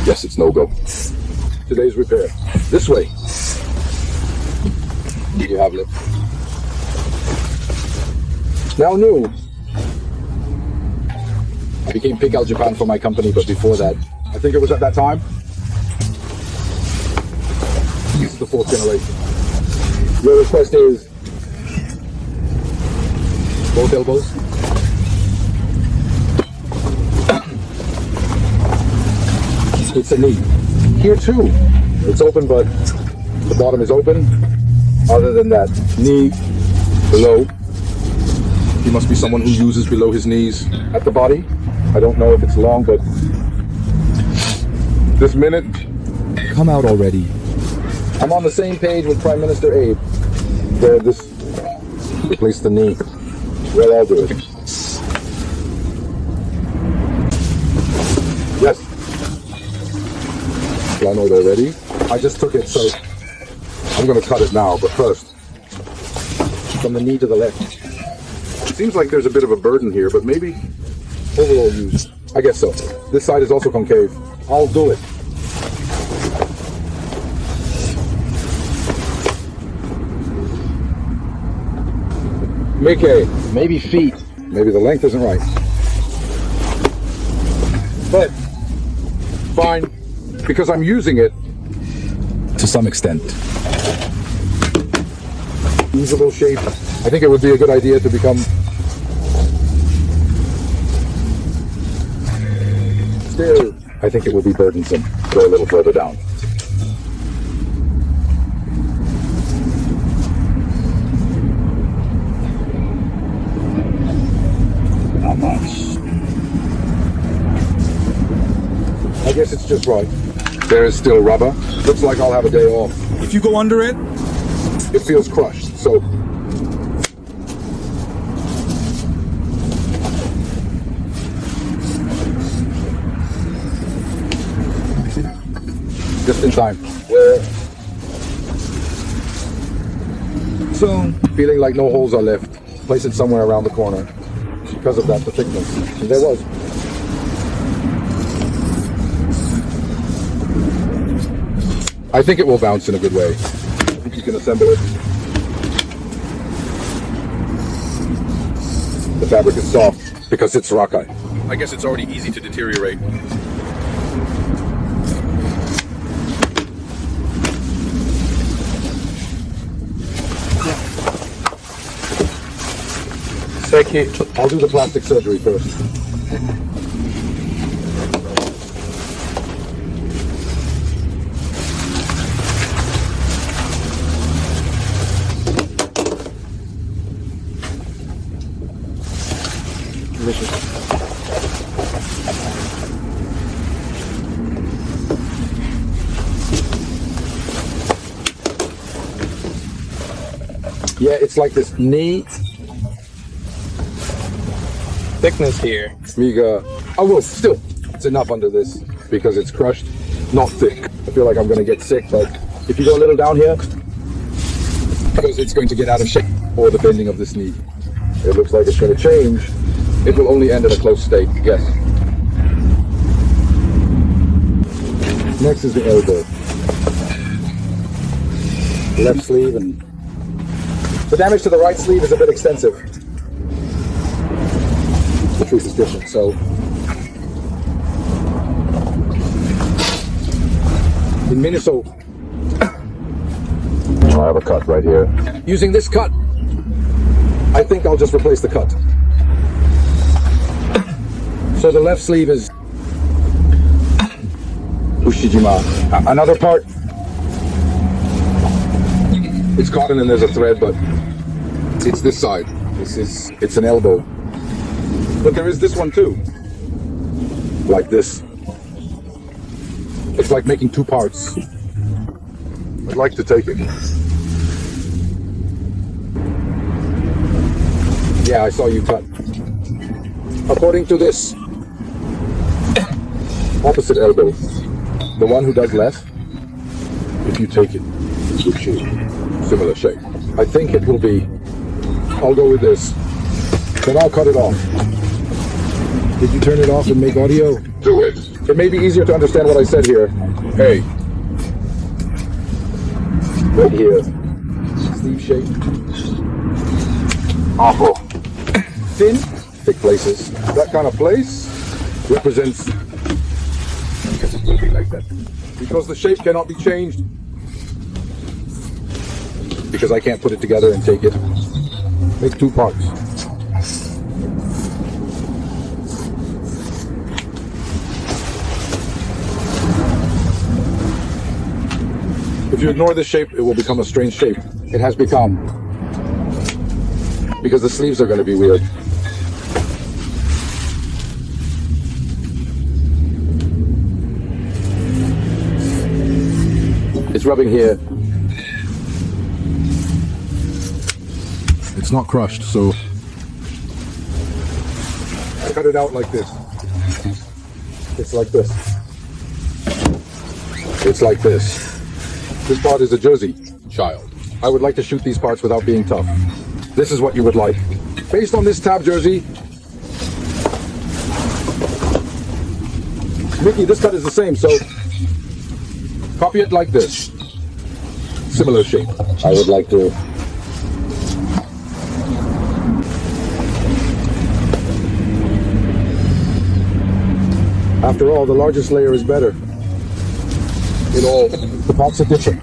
Yes, it's no go. Today's repair. This way. You have lip. Now new. I became Pick-Out Japan for my company, but before that, I think it was at that time. This is the 4th generation. Your request is both elbows. It's a knee. Here too, it's open, but the bottom is open. Other than that, knee below. He must be someone who uses below his knees at the body. I don't know if it's long, but this minute, come out already. I'm on the same page with Prime Minister Abe. Where this replace the knee. Well, I'll do it. Yes. Planoid already. I just took it, so I'm going to cut it now. But first, from the knee to the left. It seems like there's a bit of a burden here, but maybe overall use. I guess so. This side is also concave. I'll do it. Mickey, maybe feet. Maybe the length isn't right. But fine, because I'm using it to some extent. Usable shape. I think it would be a good idea to become still. I think it would be burdensome. Go a little further down. Not much. I guess it's just right. There is still rubber. Looks like I'll have a day off. If you go under it, it feels crushed, so just in time. So, feeling like no holes are left. Place it somewhere around the corner. Because of that, the thickness. And there was. I think it will bounce in a good way. I think you can assemble it. The fabric is soft because it's Rakai. I guess it's already easy to deteriorate. I'll do the plastic surgery first. Yeah, it's like this neat thickness here. Miga. Oh, well, still, it's enough under this because it's crushed, not thick. I feel like I'm going to get sick, but if you go a little down here, because it's going to get out of shape, or the bending of this knee. It looks like it's going to change. It will only end at a close state, yes. Next is the elbow. Left sleeve, and the damage to the right sleeve is a bit extensive. The truth is different, so in Minnesota, I have a cut right here. Using this cut, I think I'll just replace the cut. So the left sleeve is Ushijima. Another part, it's cotton and there's a thread, but it's this side. It's an elbow. But there is this one too. Like this. It's like making two parts. I'd like to take it. Yeah, I saw you cut. According to this, opposite elbow, the one who does less, if you take it, similar shape. I think it will be, I'll go with this. Then I'll cut it off. Did you turn it off and make audio? Do it. It may be easier to understand what I said here. Hey. Right here. Sleeve shape. Awful. Thin. Thick places. That kind of place represents, because it will be like that. Because the shape cannot be changed. Because I can't put it together and take it. Make two parts. If you ignore this shape, it will become a strange shape. It has become. Because the sleeves are going to be weird. It's rubbing here. It's not crushed, so I cut it out like this. It's like this. It's like this. This part is a jersey, child. I would like to shoot these parts without being tough. This is what you would like. Based on this tab jersey, Mickey, this cut is the same, so copy it like this. Similar shape. I would like to. After all, the largest layer is better. In all, the parts are different.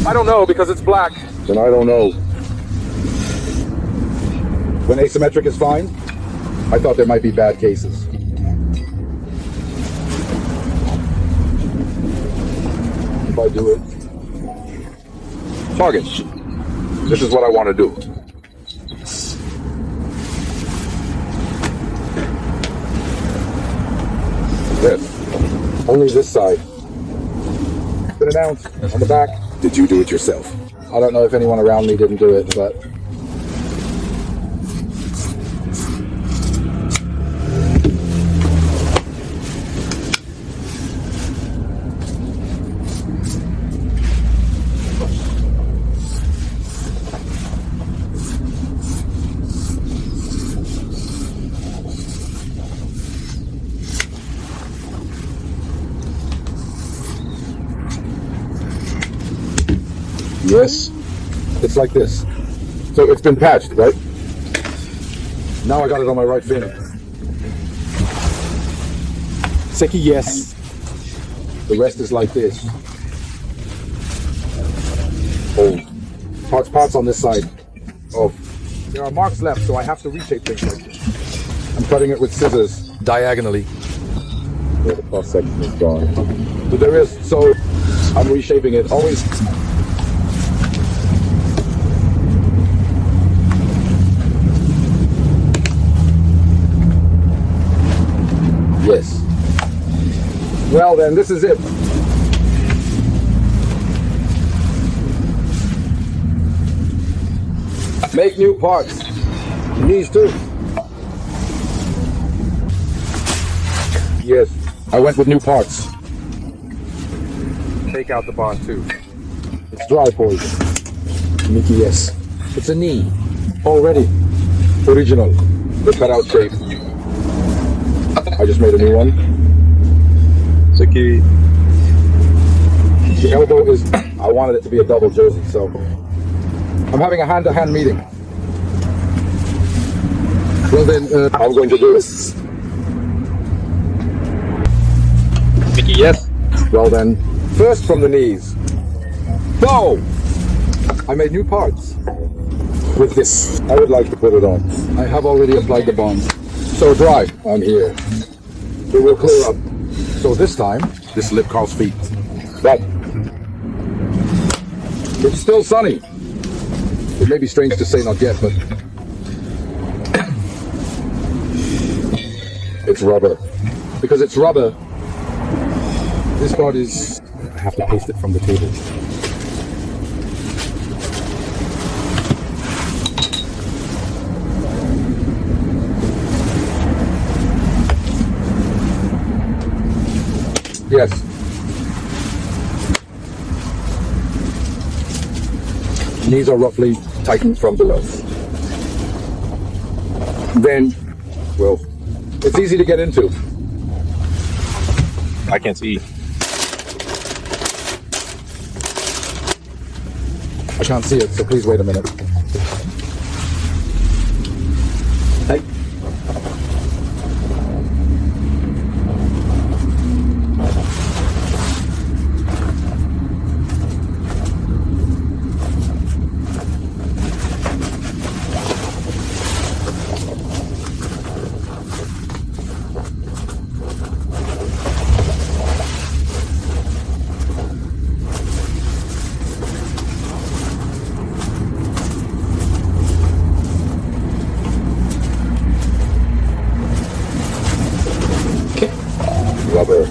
I don't know because it's black. Then I don't know. When asymmetric is fine, I thought there might be bad cases. If I do it. Target. This is what I want to do. This. Only this side. Been announced on the back. Did you do it yourself? I don't know if anyone around me didn't do it, but yes, it's like this. So it's been patched, right? Now I got it on my right fin. Seki, yes. The rest is like this. Oh, parts on this side. Oh, there are marks left, so I have to reshape things like this. I'm cutting it with scissors diagonally. Yeah, the cross section is gone. But there is, so I'm reshaping it. Always. Yes. Well then, this is it. Make new parts. These too. Yes, I went with new parts. Take out the bond too. It's dry poison. Mickey, yes. It's a knee. Already. Original. The cutout shape. I just made a new one. Seki. The elbow is, I wanted it to be a double jersey, so I'm having a hand-to-hand meeting. Well then, I'm going to do this. Mickey, yes. Well then, first from the knees. Go! I made new parts with this. I would like to put it on. I have already applied the bond. So dry. I'm here. It will clear up. So this time, this lip calls feet. But it's still sunny. It may be strange to say not yet, but it's rubber. Because it's rubber, this part is, I have to paste it from the table. Yes. Knees are roughly tightened from below. Then, well, It's easy to get into. I can't see. I can't see it, so please wait a minute. Hey. Rubber.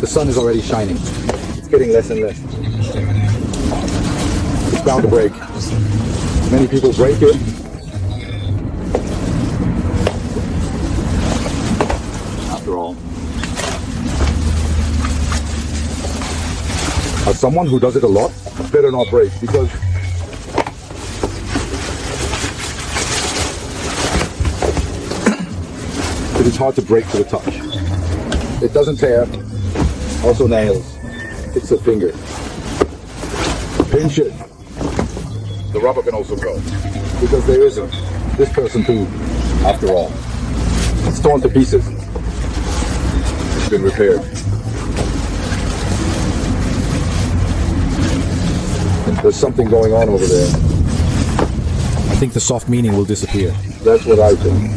The sun is already shining. It's getting less and less. It's bound to break. Many people break it. After all. As someone who does it a lot, better not break, because it is hard to break to the touch. It doesn't tear, also nails. It's a finger. Pinch it. The rubber can also go, because there isn't. This person too, after all. It's torn to pieces. It's been repaired. There's something going on over there. I think the soft meaning will disappear. That's what I think.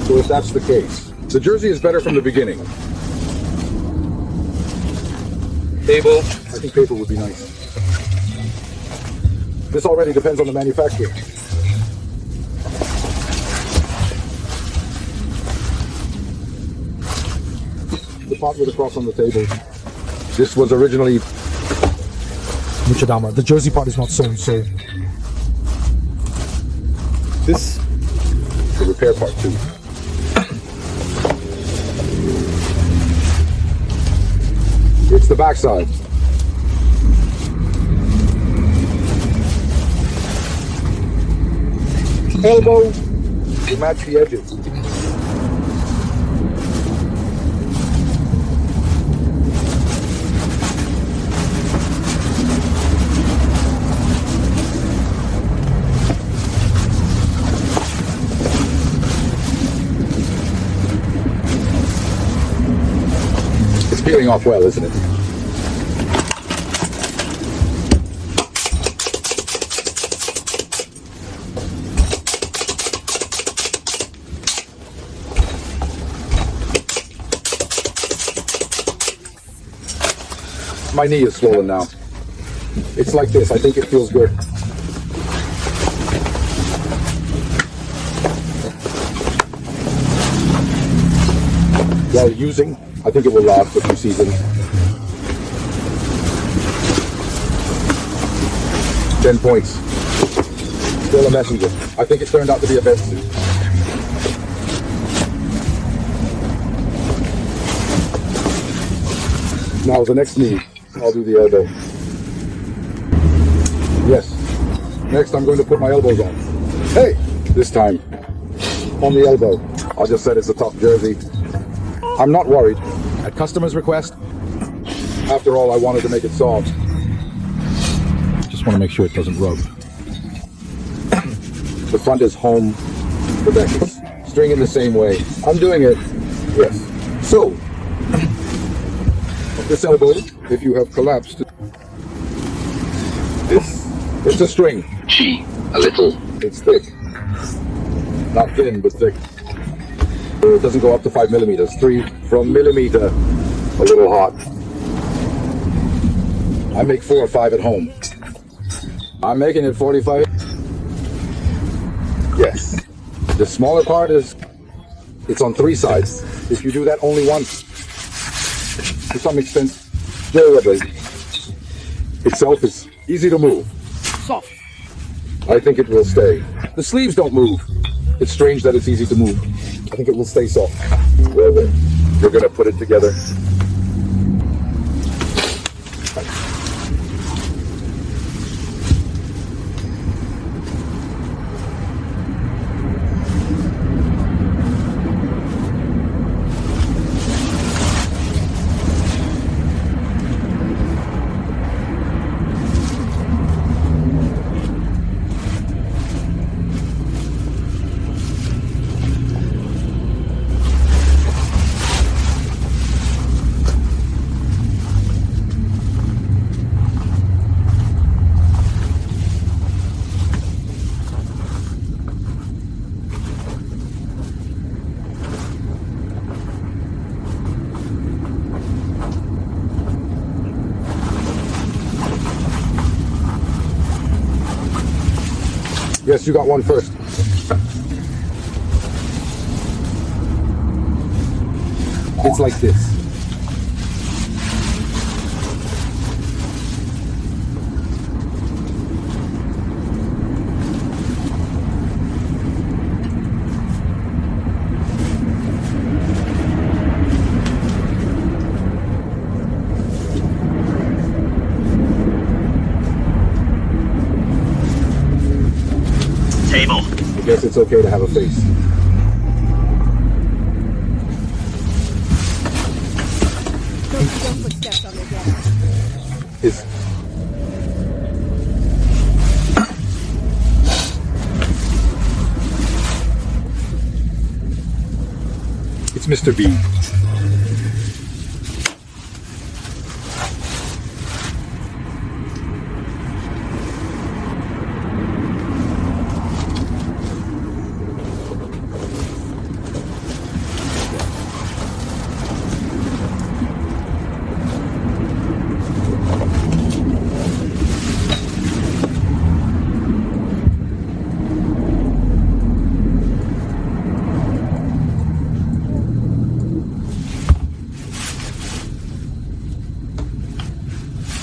So if that's the case, the jersey is better from the beginning. Table. I think paper would be nice. This already depends on the manufacturer. The part with the cross on the table. This was originally Muchadama. The jersey part is not sewn, so this the repair part too. It's the backside. Elbow to match the edges. It's peeling off well, isn't it? My knee is swollen now. It's like this. I think it feels good. While using, I think it will last a few seasons. 10 points. Still a messenger. I think it turned out to be a Wetsuit. Now the next knee, I'll do the elbow. Yes. Next I'm going to put my elbows on. Hey! This time, on the elbow. I'll just said it's a top jersey. I'm not worried. At customer's request, after all, I wanted to make it soft. Just want to make sure it doesn't rub. The front is home protected. String in the same way. I'm doing it. Yes. So, this elbow, if you have collapsed, it's a string. A little. It's thick. Not thin, but thick. It doesn't go up to 5 millimeters. 3 from millimeter. A little hot. I make 4 or 5 at home. I'm making it 45. Yes. The smaller part is, it's on 3 sides. If you do that only once, to some extent, durable. Itself is easy to move. Soft. I think it will stay. The sleeves don't move. It's strange that it's easy to move. I think it will stay soft. Well then, we're gonna put it together. Yes, you got one first. It's like this. Table. I guess it's okay to have a face. Don't see your footsteps on the deck. It's Mr. B.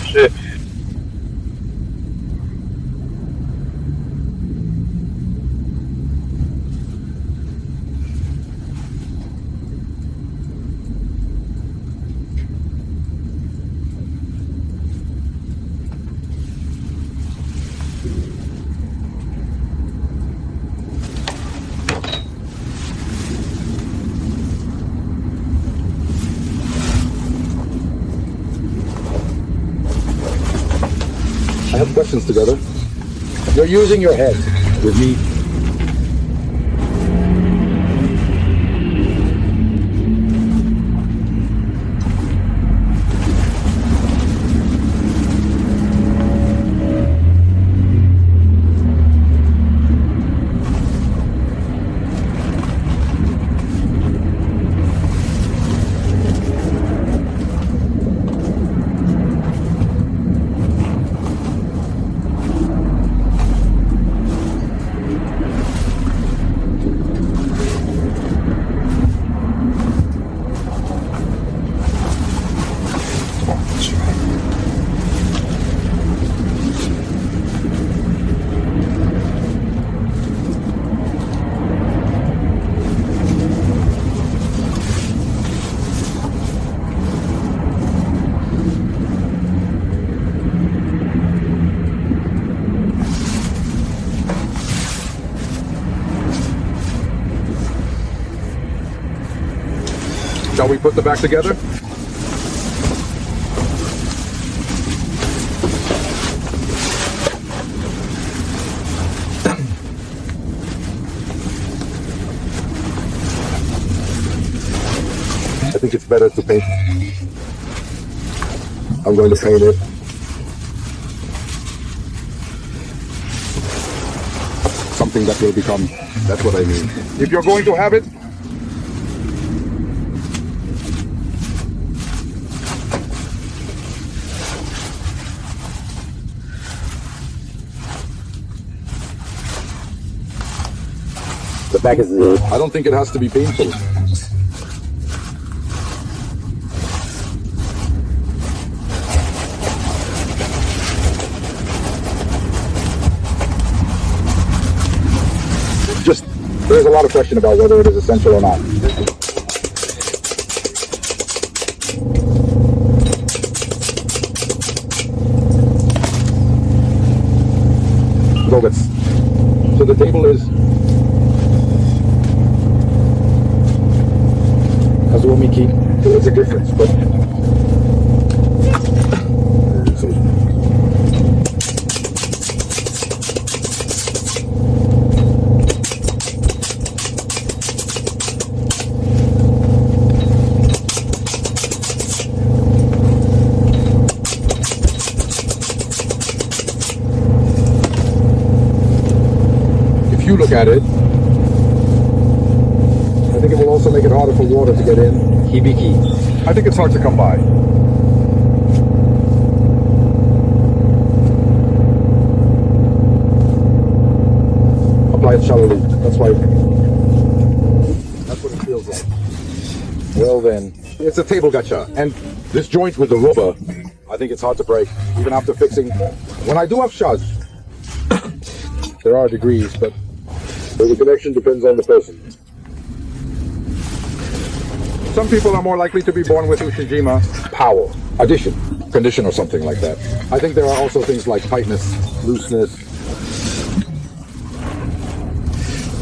Shit. I have questions together. You're using your head with me. Shall we put the back together? I think it's better to paint. I'm going to paint it. Something that will become, that's what I mean. If you're going to have it, The back is I don't think it has to be painful. Just, there's a lot of question about whether it is essential or not. So the table is Kazumi-ki. There's a difference, but if you look at it, I think it will also make it harder for water to get in. Hibiki. I think it's hard to come by. apply it shallowly. That's why. That's what it feels like. Well then, it's a table gotcha. And this joint with the rubber, I think it's hard to break, even after fixing. When I do have shots, there are degrees, but the connection depends on the person. Some people are more likely to be born with Ushijima power, addition, condition, or something like that. I think there are also things like tightness, looseness.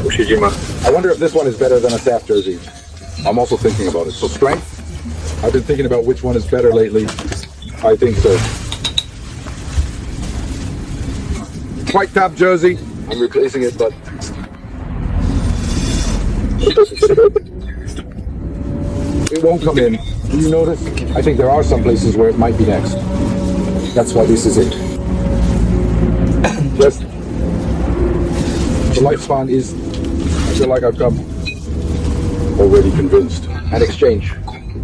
Ushijima. I wonder if this one is better than a SAF jersey. I'm also thinking about it. So strength, I've been thinking about which one is better lately. I think so. White top jersey, I'm replacing it, but it won't come in. Do you notice? I think there are some places where it might be next. That's why this is it. Just the lifespan is, I feel like I've come already convinced. And exchange.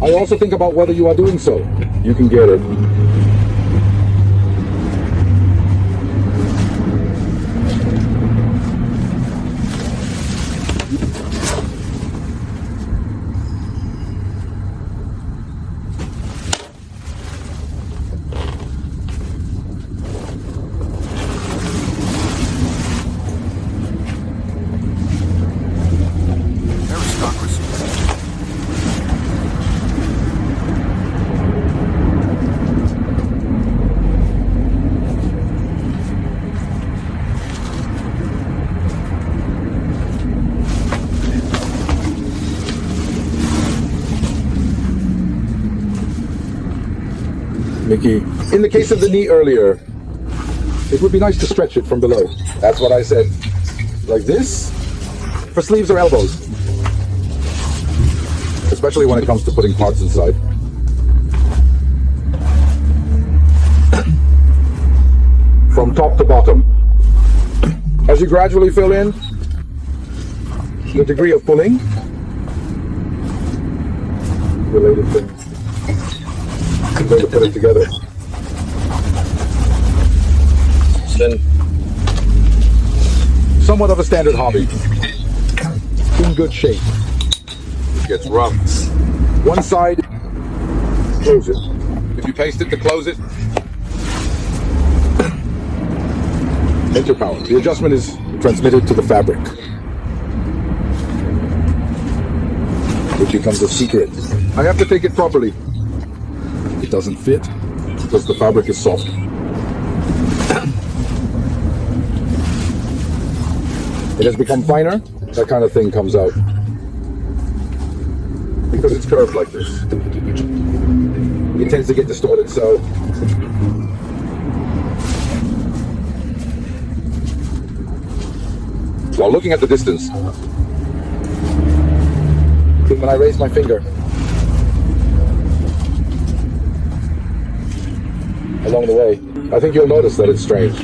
I also think about whether you are doing so. You can get it. Mickey, in the case of the knee earlier, it would be nice to stretch it from below. That's what I said. Like this, for sleeves or elbows. Especially when it comes to putting parts inside. From top to bottom. As you gradually fill in the degree of pulling, related things. Going to put it together. Then Somewhat of a standard hobby. In good shape. it gets rough. One side, close it. If you paste it to close it, enter power. The adjustment is transmitted to the fabric, which becomes a secret. I have to take it properly. It doesn't fit because the fabric is soft. It has become finer. That kind of thing comes out because it's curved like this. It tends to get distorted. So while looking at the distance, when I raise my finger along the way, I think you'll notice that it's strange.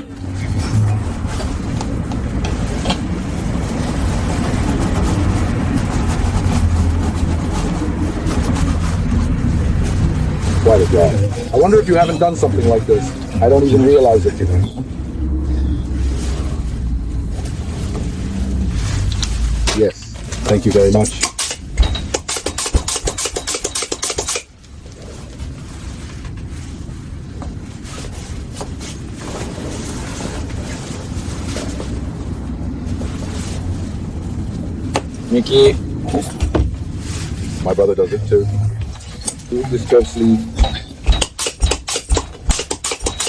Quite a job. I wonder if you haven't done something like this. I don't even realize it, you know. Yes, thank you very much. Mickey. My brother does it too. Do this curve sleeve.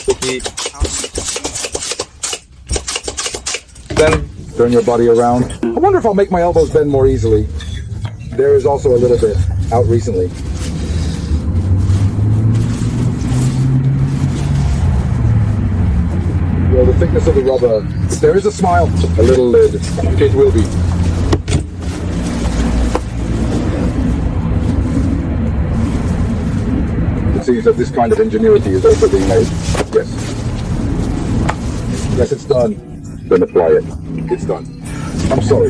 Mickey. Then Turn your body around. I wonder if I'll make my elbows bend more easily. There is also a little bit out recently. Well, the thickness of the rubber, if there is a smile, a little lid, it will be. It seems that this kind of ingenuity is also being made. Yes. Yes, it's done. Then apply it. It's done. I'm sorry.